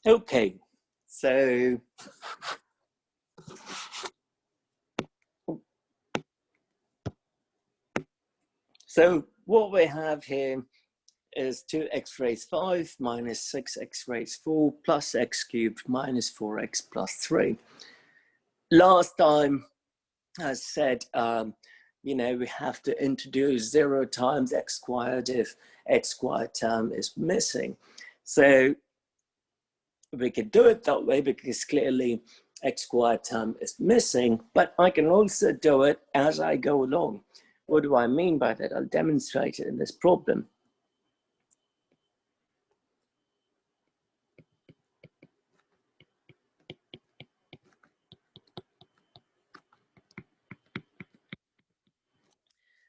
Okay, so what we have here is 2x raised 5 minus 6x raised 4 plus x cubed minus 4x plus 3. Last time I said, we have to introduce 0 times x squared if x squared term is missing. So we could do it that way because clearly x squared term is missing, but I can also do it as I go along. What do I mean by that? I'll demonstrate it in this problem.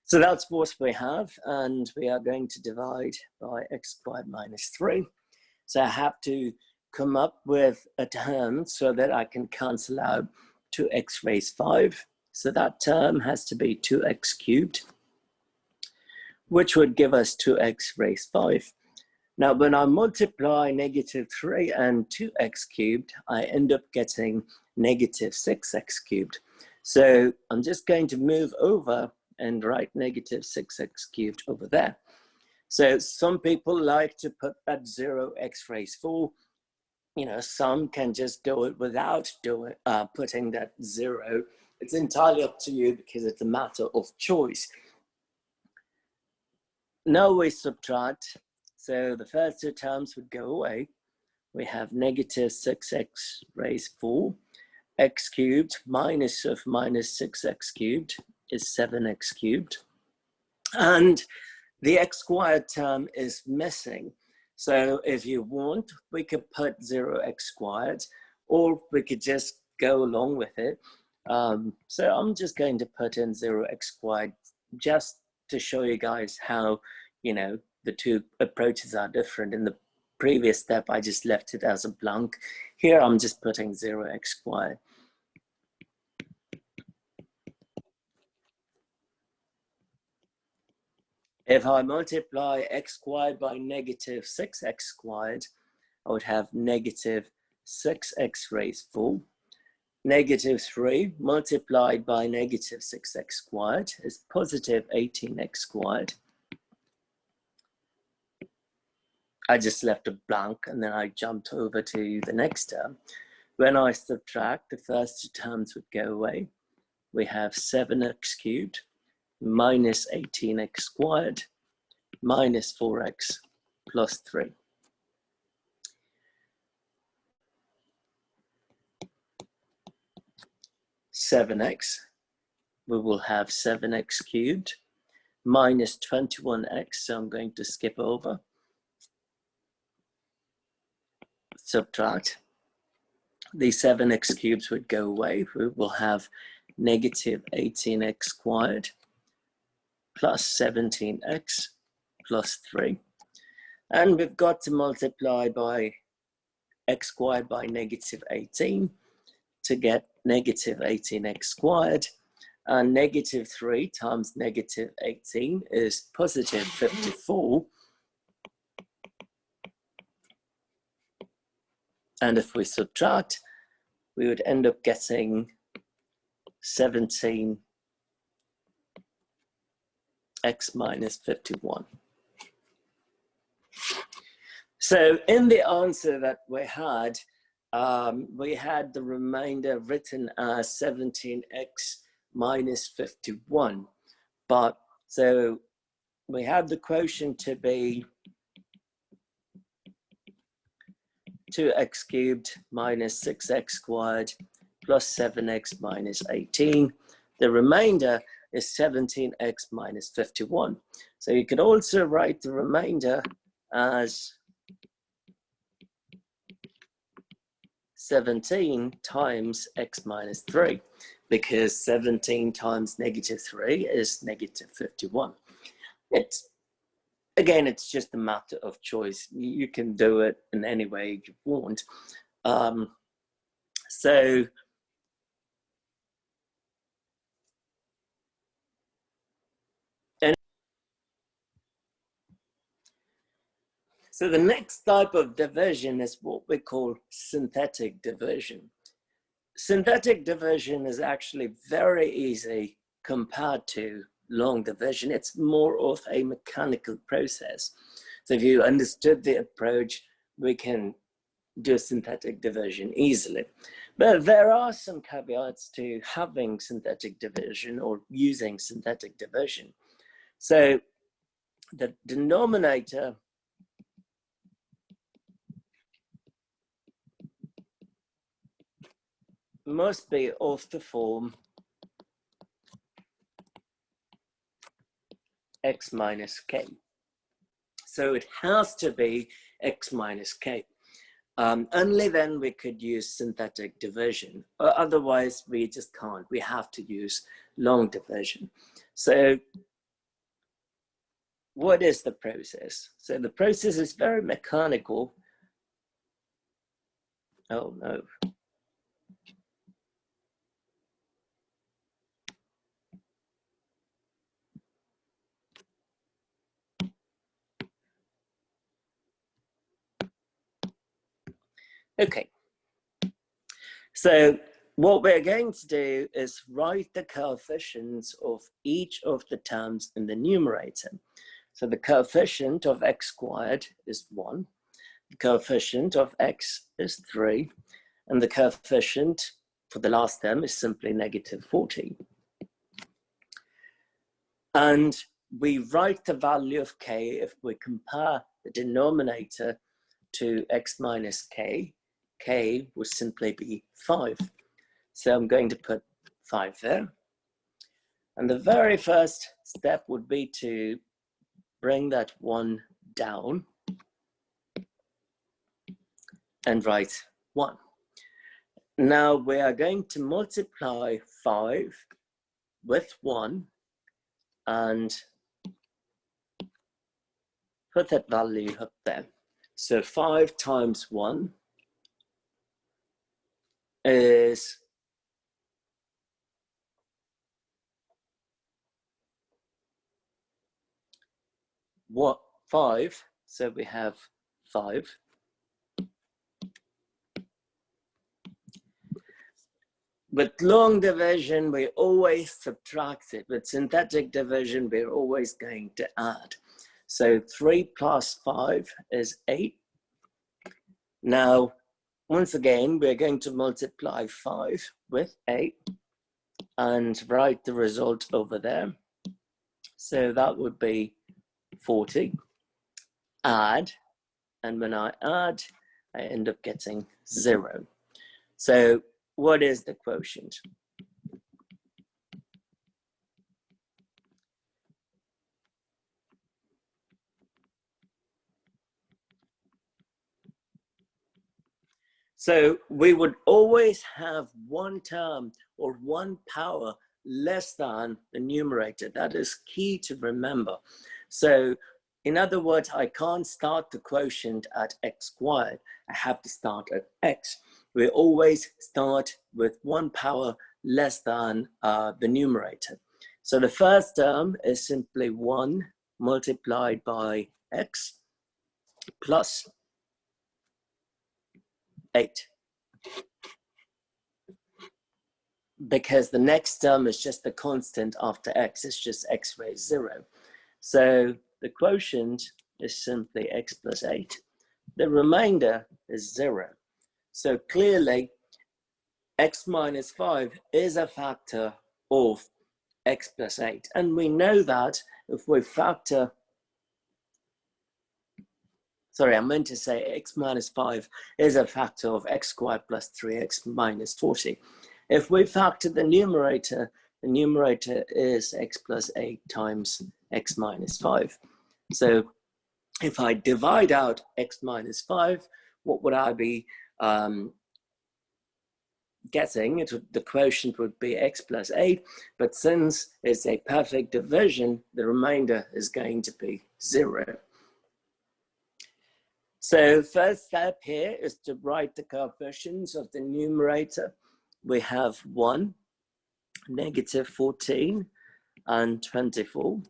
So that's what we have, and we are going to divide by x squared minus 3. So I have to come up with a term so that I can cancel out 2x raised 5. So that term has to be 2x cubed, which would give us 2x raised 5. Now, when I multiply negative 3 and 2x cubed, I end up getting negative 6x cubed. So I'm just going to move over and write negative 6x cubed over there. So some people like to put that 0x raised 4. Some can just do it without putting that 0. It's entirely up to you because it's a matter of choice. Now we subtract. So the first two terms would go away. We have negative 6x raised 4. X cubed minus 6x cubed is 7x cubed. And the x squared term is missing. So if you want, we could put 0x squared, or we could just go along with it. So I'm just going to put in 0x squared just to show you guys how, the two approaches are different. In the previous step, I just left it as a blank. Here, I'm just putting 0x squared. If I multiply x squared by negative 6x squared, I would have negative 6x raised 4. Negative 3 multiplied by negative 6x squared is positive 18x squared. I just left a blank and then I jumped over to the next term. When I subtract, the first two terms would go away. We have 7x cubed minus 18x squared minus 4x plus 3. We will have 7x cubed minus 21x, so I'm going to skip over. Subtract. The 7x cubes would go away. We will have negative 18x squared plus 17x plus 3. And we've got to multiply by x squared by negative 18 to get negative 18x squared. And negative 3 times negative 18 is positive 54. And if we subtract, we would end up getting 17x minus 51. So in the answer that we had the remainder written as 17x minus 51. But so we have the quotient to be 2x cubed minus 6x squared plus 7x minus 18. The remainder is 17x minus 51. So you could also write the remainder as 17 times x minus 3, because 17 times negative 3 is negative 51. Again, it's just a matter of choice. You can do it in any way you want. So the next type of division is what we call synthetic division. Synthetic division is actually very easy compared to long division. It's more of a mechanical process. So if you understood the approach, we can do synthetic division easily. But there are some caveats to having synthetic division or using synthetic division. So the denominator must be of the form x minus k. So it has to be x minus k. Only then we could use synthetic division. Otherwise, we just can't. We have to use long division. So what is the process? So the process is very mechanical. Oh, no. Okay. So what we're going to do is write the coefficients of each of the terms in the numerator. So the coefficient of x squared is 1, the coefficient of x is 3, and the coefficient for the last term is simply negative 40. And we write the value of k if we compare the denominator to x minus k. K would simply be 5. So I'm going to put 5 there. And the very first step would be to bring that 1 down and write 1. Now we are going to multiply 5 with 1 and put that value up there. So 5 times 1 is 5. So we have 5. With long division, we always subtract it. With synthetic division, we're always going to add. So 3 plus 5 is 8. Now, once again, we're going to multiply 5 with 8 and write the result over there. So that would be 40. Add, and when I add, I end up getting 0. So what is the quotient? So we would always have one term or one power less than the numerator. That is key to remember. So in other words, I can't start the quotient at x squared. I have to start at x. We always start with one power less than the numerator. So the first term is simply 1 multiplied by x plus 8. Because the next term is just the constant after x, it's just x raised 0. So the quotient is simply x plus 8. The remainder is 0. So clearly, x minus 5 is a factor of x plus 8. And we know that if we factor, sorry, I meant to say x minus 5 is a factor of x squared plus 3x minus 40. If we factor the numerator is x plus 8 times x minus 5. So if I divide out x minus 5, what would I be getting? The quotient would be x plus 8, but since it's a perfect division, the remainder is going to be 0. So first step here is to write the coefficients of the numerator. We have 1, negative 14, and 24.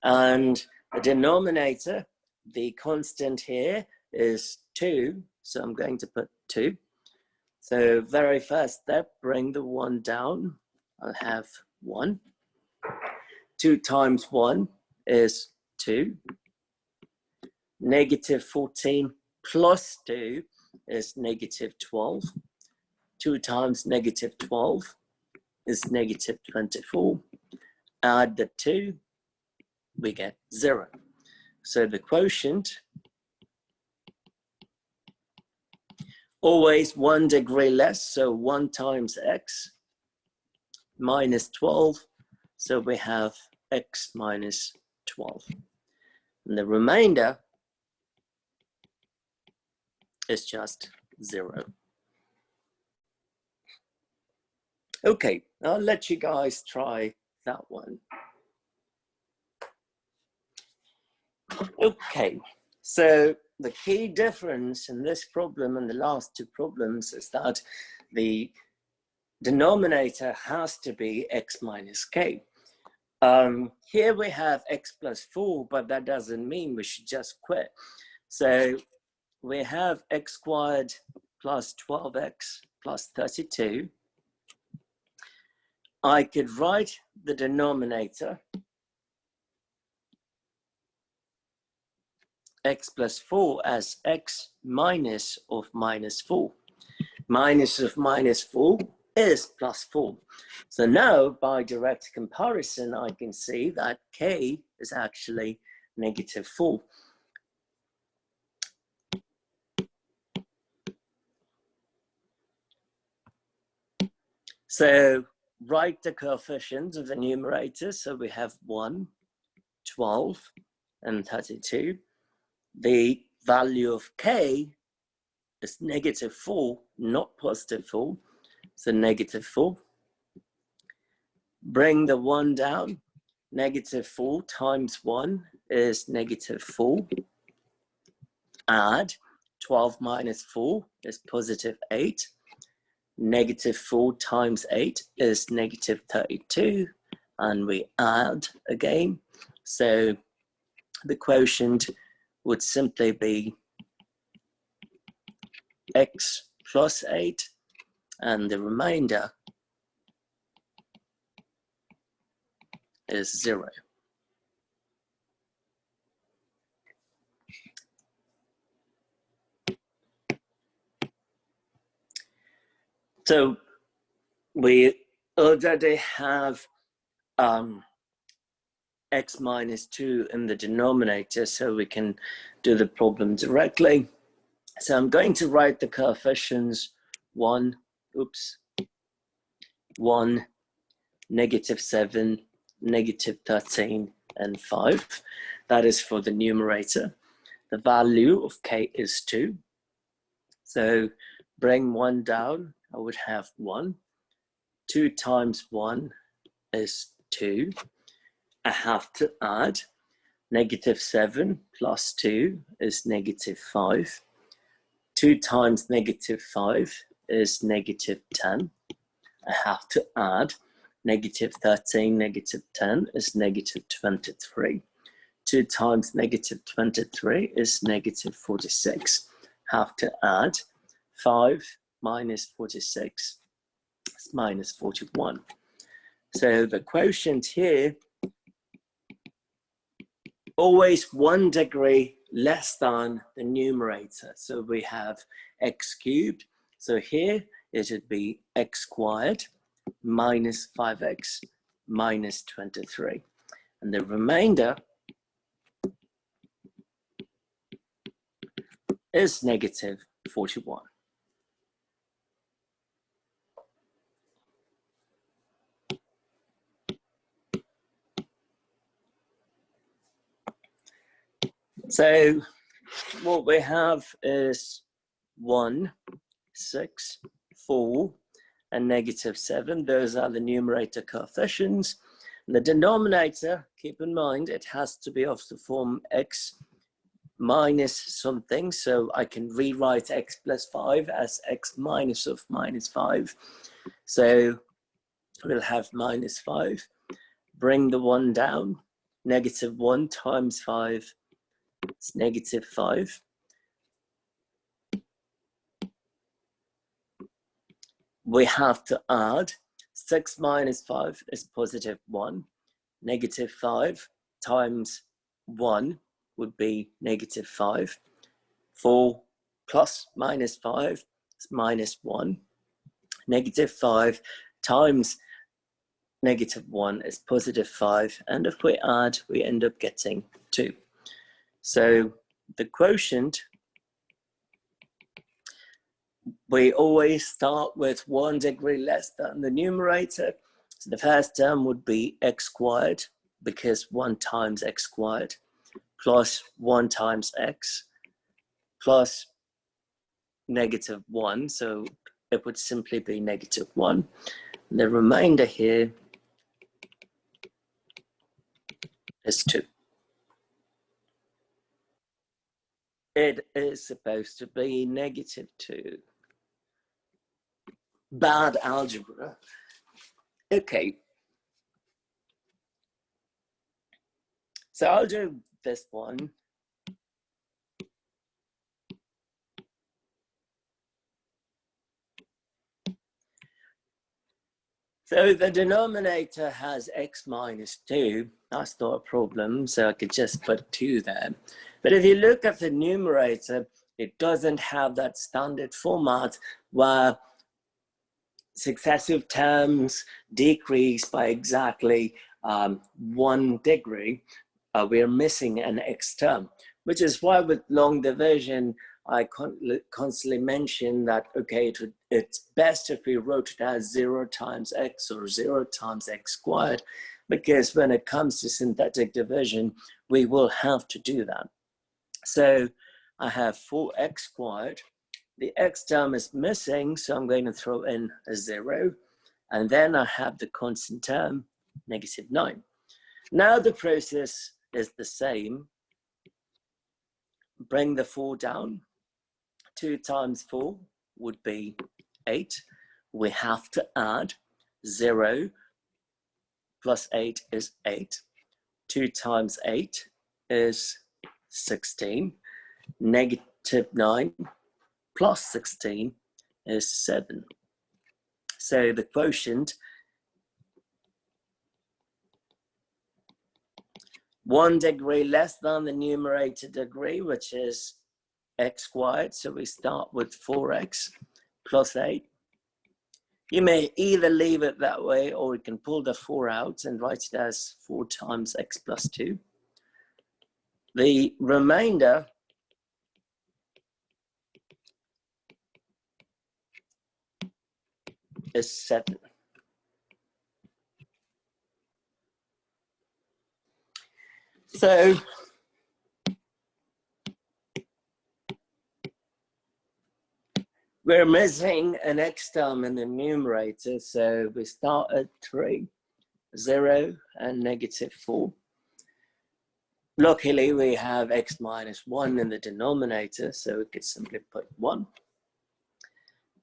And the denominator, the constant here is 2, so I'm going to put 2. So very first step, bring the 1 down. I'll have 1. 2 times 1 is 2. Negative 14 plus 2 is negative 12. 2 times negative 12 is negative 24. Add the 2, we get 0. So the quotient, always 1 degree less, so 1 times x minus 12. So we have x minus 12. And the remainder is just 0. Okay, I'll let you guys try that one. Okay, so the key difference in this problem and the last two problems is that the denominator has to be x minus k. Here we have x plus 4, but that doesn't mean we should just quit. So we have x squared plus 12x plus 32. I could write the denominator x plus 4 as x minus of minus 4. Minus of minus 4 is plus 4. So now by direct comparison, I can see that k is actually negative 4. So write the coefficients of the numerator. So we have 1, 12, and 32. The value of k is negative 4, not positive 4. So negative 4. Bring the 1 down. Negative 4 times 1 is negative 4. Add 12 minus 4 is positive 8. Negative 4 times 8 is negative 32. And we add again. So the quotient would simply be x plus 8, and the remainder is 0. So we already have x minus 2 in the denominator, so we can do the problem directly. So I'm going to write the coefficients 1, 7, negative 13, and 5. That is for the numerator. The value of k is 2. So bring 1 down, I would have 1. 2 times 1 is 2. I have to add negative 7 plus 2 is negative 5. 2 times negative 5 is negative 10. I have to add negative 13, negative 10 is negative 23. 2 times negative 23 is negative 46. Have to add 5 minus 46 is minus 41. So the quotient here, always 1 degree less than the numerator. So we have x cubed. So here it would be x squared minus 5x minus 23. And the remainder is negative 41. So what we have is 1, 6, 4, and negative 7. Those are the numerator coefficients. And the denominator, keep in mind, it has to be of the form x minus something. So I can rewrite x plus 5 as x minus of minus 5. So we'll have minus 5. Bring the 1 down. Negative 1 times 5 is negative 5. We have to add 6 minus 5 is positive 1. Negative 5 times 1 would be negative 5. 4 plus minus 5 is minus 1. Negative 5 times negative 1 is positive 5. And if we add, we end up getting 2. So the quotient, we always start with 1 degree less than the numerator. So the first term would be x squared, because 1 times x squared, plus 1 times x, plus negative 1. So it would simply be negative 1. And the remainder here is 2. It is supposed to be negative 2. Bad algebra. Okay. So I'll do this one. So the denominator has x minus 2. That's not a problem, so I could just put 2 there. But if you look at the numerator, it doesn't have that standard format where successive terms decrease by exactly 1 degree. We're missing an x term, which is why with long division, I constantly mention that, okay, it's best if we wrote it as 0 times x or 0 times x squared, because when it comes to synthetic division, we will have to do that. So I have 4x squared. The x term is missing, so I'm going to throw in a 0. And then I have the constant term, negative 9. Now the process is the same. Bring the 4 down. 2 times 4 would be 8. We have to add 0 plus 8 is 8. 2 times 8 is 16. Negative 9 plus 16 is 7. So the quotient, 1 degree less than the numerator degree, which is x squared. So we start with 4x plus 8. You may either leave it that way, or you can pull the 4 out and write it as 4 times x plus 2. The remainder is 7. So we're missing an x term in the numerator, so we start at 3, 0, and negative 4. Luckily, we have x minus 1 in the denominator, so we could simply put 1.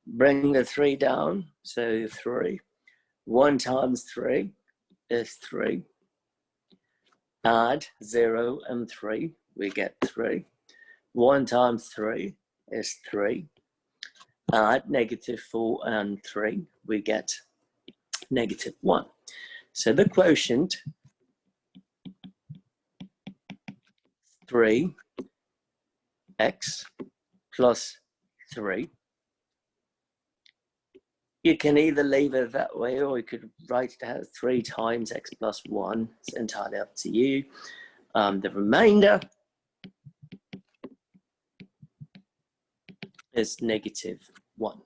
Bring the 3 down, so 3. 1 times 3 is 3. Add 0 and 3, we get 3. 1 times 3 is 3. Add negative 4 and 3, we get negative 1. So the quotient, 3x plus 3. You can either leave it that way, or you could write it as 3 times x plus 1. It's entirely up to you. The remainder is negative 1.